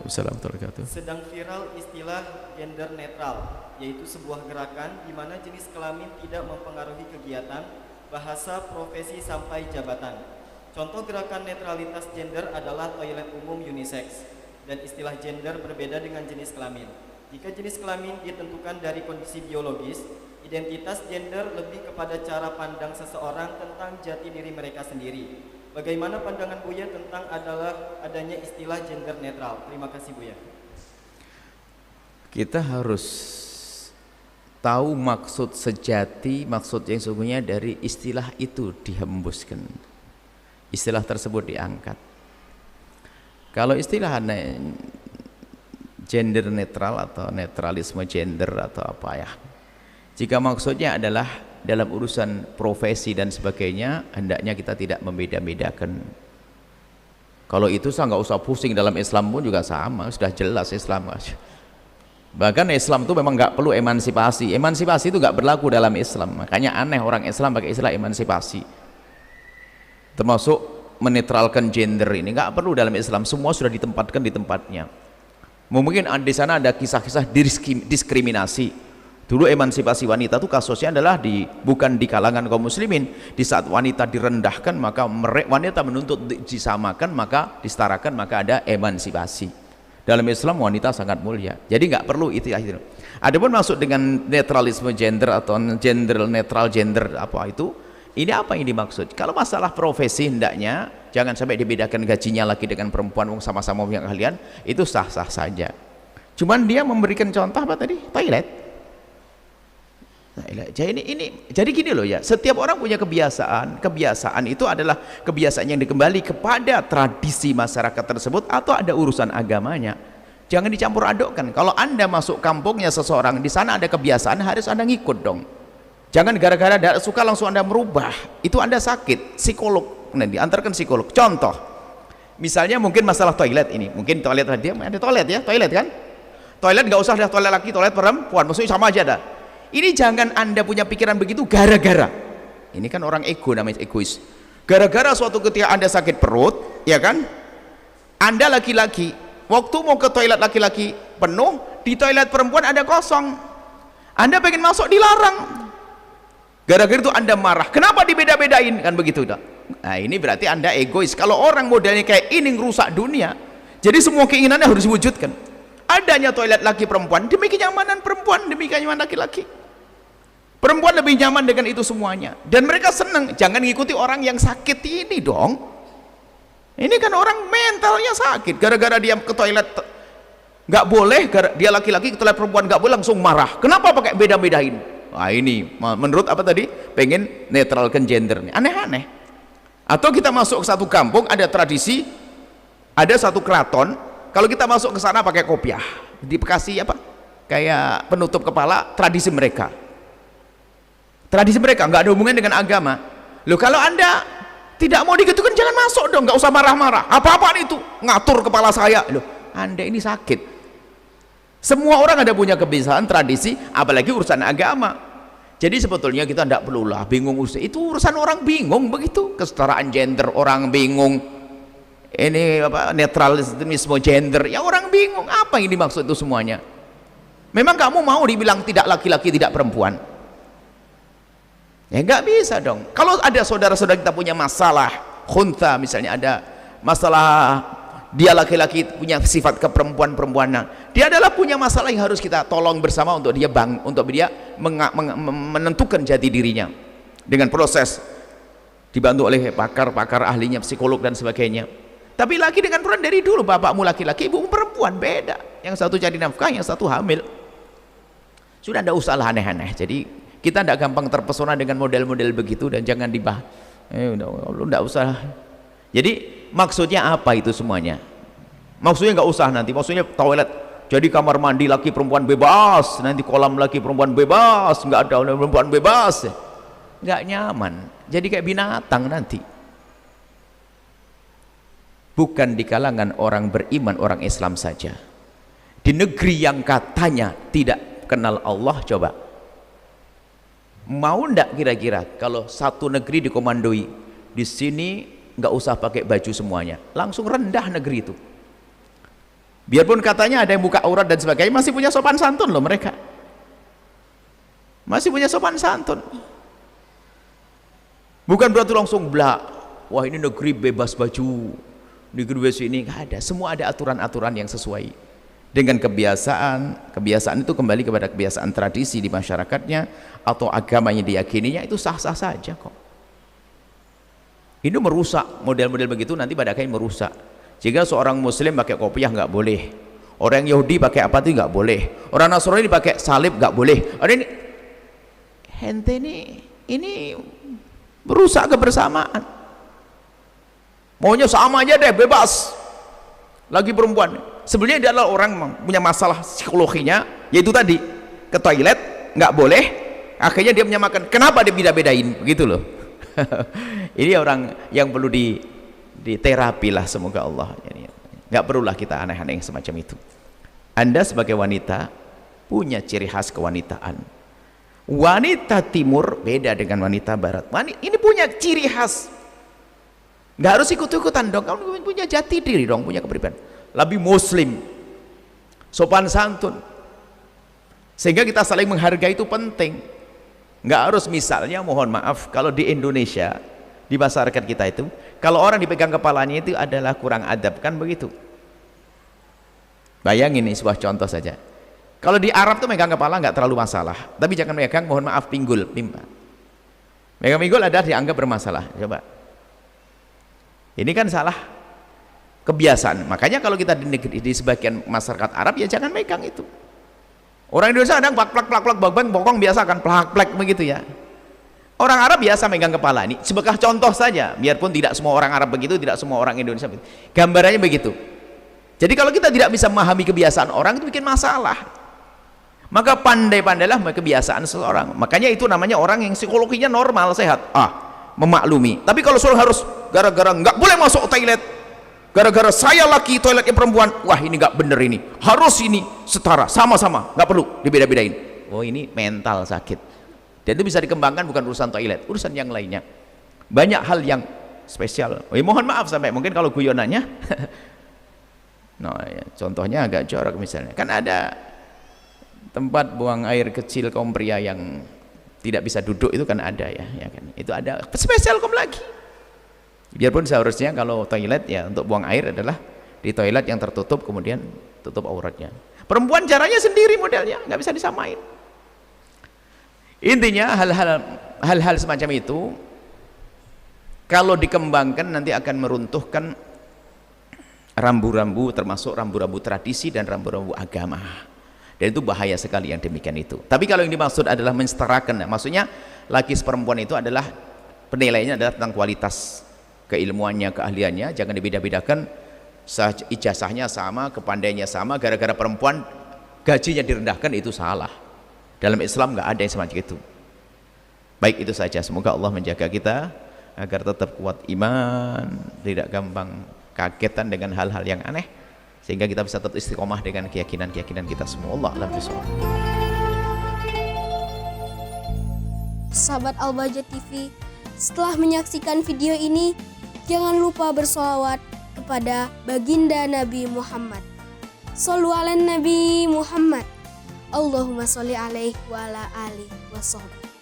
Waalaikumsalam warahmatullahi wabarakatuh. Sedang viral istilah gender netral, yaitu sebuah gerakan di mana jenis kelamin tidak mempengaruhi kegiatan, bahasa, profesi, sampai jabatan. Contoh gerakan netralitas gender adalah toilet umum unisex, dan istilah gender berbeda dengan jenis kelamin. Jika jenis kelamin ditentukan dari kondisi biologis, identitas gender lebih kepada cara pandang seseorang tentang jati diri mereka sendiri. Bagaimana pandangan Buya tentang adanya istilah gender netral? Terima kasih Buya. Kita harus tahu maksud sejati, maksud yang sesungguhnya dari istilah itu dihembuskan, istilah tersebut diangkat. Kalau istilah gender netral atau netralisme gender atau apa ya, jika maksudnya adalah dalam urusan profesi dan sebagainya, hendaknya kita tidak membeda-bedakan. Kalau itu saya nggak usah pusing, dalam Islam pun juga sama, sudah jelas Islam. Bahkan Islam itu memang nggak perlu emansipasi. Emansipasi itu nggak berlaku dalam Islam. Makanya aneh orang Islam pakai istilah emansipasi, termasuk menetralkan gender ini. Nggak perlu dalam Islam, semua sudah ditempatkan di tempatnya. Mungkin di sana ada kisah-kisah diskriminasi. Dulu emansipasi wanita itu kasusnya adalah bukan di kalangan kaum muslimin. Di saat wanita direndahkan, maka wanita menuntut disamakan, maka disetarakan, maka ada emansipasi. Dalam Islam wanita sangat mulia, jadi nggak perlu itu. Adapun masuk dengan netralisme gender atau gender netral gender apa itu, ini apa yang dimaksud? Kalau masalah profesi, hendaknya jangan sampai dibedakan gajinya laki dengan perempuan, sama-sama punya keahlian, itu sah-sah saja. Cuman dia memberikan contoh apa tadi? Toilet. Nah, jadi gini loh ya, setiap orang punya kebiasaan itu adalah kebiasaan yang dikembali kepada tradisi masyarakat tersebut atau ada urusan agamanya. Jangan dicampur adukkan. Kalau Anda masuk kampungnya seseorang, di sana ada kebiasaan, harus Anda ngikut dong. Jangan gara-gara tidak suka langsung Anda merubah, itu Anda sakit. Psikolog, nanti antarkan psikolog. Contoh, misalnya mungkin masalah toilet ini, mungkin toilet dia ada toilet ya, toilet kan, toilet nggak usah ada toilet laki, toilet perempuan, maksudnya sama aja dah. Ini jangan Anda punya pikiran begitu gara-gara, ini kan orang ego, namanya egois. Gara-gara suatu ketika Anda sakit perut, ya kan, Anda laki-laki, waktu mau ke toilet laki-laki penuh, di toilet perempuan ada kosong, Anda pengen masuk dilarang. Gara-gara itu Anda marah, kenapa dibeda-bedain, kan begitu dah. Nah ini berarti Anda egois. Kalau orang modelnya kayak ini ngerusak dunia, jadi semua keinginannya harus diwujudkan. Adanya toilet laki perempuan demi kenyamanan perempuan, demi kenyamanan laki-laki. Perempuan lebih nyaman dengan itu semuanya, dan mereka senang. Jangan ngikuti orang yang sakit ini dong. Ini kan orang mentalnya sakit, gara-gara dia ke toilet nggak boleh, dia laki-laki ke toilet perempuan nggak boleh, langsung marah. Kenapa pakai beda-bedain? Nah ini menurut apa tadi, pengen netralkan gender. Aneh-aneh. Atau kita masuk ke satu kampung, ada tradisi, ada satu keraton, kalau kita masuk ke sana pakai kopiah, dikasih apa, kayak penutup kepala, tradisi mereka nggak ada hubungan dengan agama. Loh, kalau Anda tidak mau digitukan, jangan masuk dong, nggak usah marah-marah. Apa-apaan itu ngatur kepala saya. Loh, Anda ini sakit. Semua orang ada punya kebiasaan, tradisi, apalagi urusan agama. Jadi sebetulnya kita tidak perlulah bingung, itu urusan orang bingung begitu. Kesetaraan gender orang bingung, ini apa, netralisme gender ya orang bingung. Apa yang dimaksud itu semuanya? Memang kamu mau dibilang tidak laki-laki tidak perempuan? Ya nggak bisa dong. Kalau ada saudara-saudara kita punya masalah khuntha, misalnya ada masalah dia laki-laki punya sifat keperempuan-perempuanan, dia adalah punya masalah yang harus kita tolong bersama untuk dia menentukan jati dirinya dengan proses dibantu oleh pakar-pakar ahlinya, psikolog dan sebagainya. Tapi laki dengan perempuan dari dulu, bapakmu laki-laki, ibumu perempuan, beda. Yang satu cari nafkah, yang satu hamil. Sudah tidak usahlah aneh-aneh. Jadi kita tidak gampang terpesona dengan model-model begitu, dan jangan dibahas. Lu tidak usah. Jadi maksudnya apa itu semuanya? Maksudnya nggak usah nanti. Maksudnya toilet jadi kamar mandi laki perempuan bebas, nanti kolam laki perempuan bebas, nggak ada perempuan bebas, nggak nyaman. Jadi kayak binatang nanti. Bukan di kalangan orang beriman, orang Islam saja. Di negeri yang katanya tidak kenal Allah, coba. Mau ndak kira-kira kalau satu negeri dikomandoi, di sini nggak usah pakai baju semuanya, langsung rendah negeri itu. Biarpun katanya ada yang buka aurat dan sebagainya, masih punya sopan santun loh mereka. Masih punya sopan santun. Bukan berarti langsung blak. Wah ini negeri bebas baju, negeri bebas ini, nggak ada. Semua ada aturan-aturan yang sesuai dengan kebiasaan. Kebiasaan itu kembali kepada kebiasaan tradisi di masyarakatnya atau agamanya diyakininya, itu sah-sah saja kok. Ini merusak model-model begitu, nanti pada akhirnya merusak. Jika seorang muslim pakai kopiah nggak boleh, orang Yahudi pakai apa itu nggak boleh, orang Nasrani pakai salib nggak boleh. Ada ini, ente ini merusak kebersamaan. Maunya sama aja deh, bebas. Lagi perempuan, sebenarnya dia adalah orang punya masalah psikologinya, yaitu tadi ke toilet nggak boleh. Akhirnya dia menyamakan, kenapa dia beda-bedain begitu loh. Ini orang yang perlu diterapi lah, semoga Allah. Nggak perlulah kita aneh-aneh semacam itu. Anda sebagai wanita punya ciri khas kewanitaan. Wanita timur beda dengan wanita barat. Ini punya ciri khas. Nggak harus ikut-ikutan dong. Kamu punya jati diri dong, punya kepribadian. Lebih muslim, sopan santun. Sehingga kita saling menghargai itu penting. Nggak harus, misalnya mohon maaf, kalau di Indonesia, di masyarakat kita itu, kalau orang dipegang kepalanya itu adalah kurang adab, kan begitu. Bayangin nih sebuah contoh saja. Kalau di Arab tuh megang kepala nggak terlalu masalah, tapi jangan megang, mohon maaf, pinggul, megang pinggul ada dianggap bermasalah. Coba, ini kan salah kebiasaan. Makanya kalau kita di sebagian masyarakat Arab, ya jangan megang itu. Orang Indonesia kadang plak bokong biasa kan plak begitu ya. Orang Arab biasa megang kepala. Ini sebagai contoh saja, biarpun tidak semua orang Arab begitu, tidak semua orang Indonesia begitu. Gambarannya begitu. Jadi kalau kita tidak bisa memahami kebiasaan orang, itu bikin masalah. Maka pandai-pandailah kebiasaan seseorang. Makanya itu namanya orang yang psikologinya normal, sehat. Memaklumi. Tapi kalau seorang harus gara-gara nggak boleh masuk toilet, gara-gara saya laki, toiletnya perempuan, wah ini nggak bener, ini harus ini setara, sama-sama, nggak perlu dibeda-bedain. Oh ini mental sakit. Dan itu bisa dikembangkan, bukan urusan toilet, urusan yang lainnya. Banyak hal yang spesial. Mohon maaf sampai mungkin kalau guyonannya nah ya, contohnya agak jorok misalnya, kan ada tempat buang air kecil kaum pria yang tidak bisa duduk, itu kan ada ya kan, itu ada spesial kaum lagi. Biarpun seharusnya kalau toilet ya untuk buang air adalah di toilet yang tertutup, kemudian tutup auratnya. Perempuan caranya sendiri modelnya, nggak bisa disamain. Intinya hal-hal semacam itu kalau dikembangkan nanti akan meruntuhkan rambu-rambu, termasuk rambu-rambu tradisi dan rambu-rambu agama. Dan itu bahaya sekali yang demikian itu. Tapi kalau yang dimaksud adalah mensetarakan, maksudnya laki perempuan itu adalah penilaiannya adalah tentang kualitas keilmuannya, keahliannya, jangan dibeda-bedakan. Ijazahnya sama, kepandaiannya sama, gara-gara perempuan gajinya direndahkan, itu salah. Dalam Islam nggak ada yang semacam itu. Baik, itu saja. Semoga Allah menjaga kita agar tetap kuat iman, tidak gampang kagetan dengan hal-hal yang aneh, sehingga kita bisa tetap istiqomah dengan keyakinan-keyakinan kita semua. Allah a'lam bishawab. Sahabat Al-Bahjah TV, setelah menyaksikan video ini, jangan lupa bersolawat kepada baginda Nabi Muhammad. Shollu ala Nabi Muhammad. Allahumma sholli alaihi wa ala alihi wa sahbihi.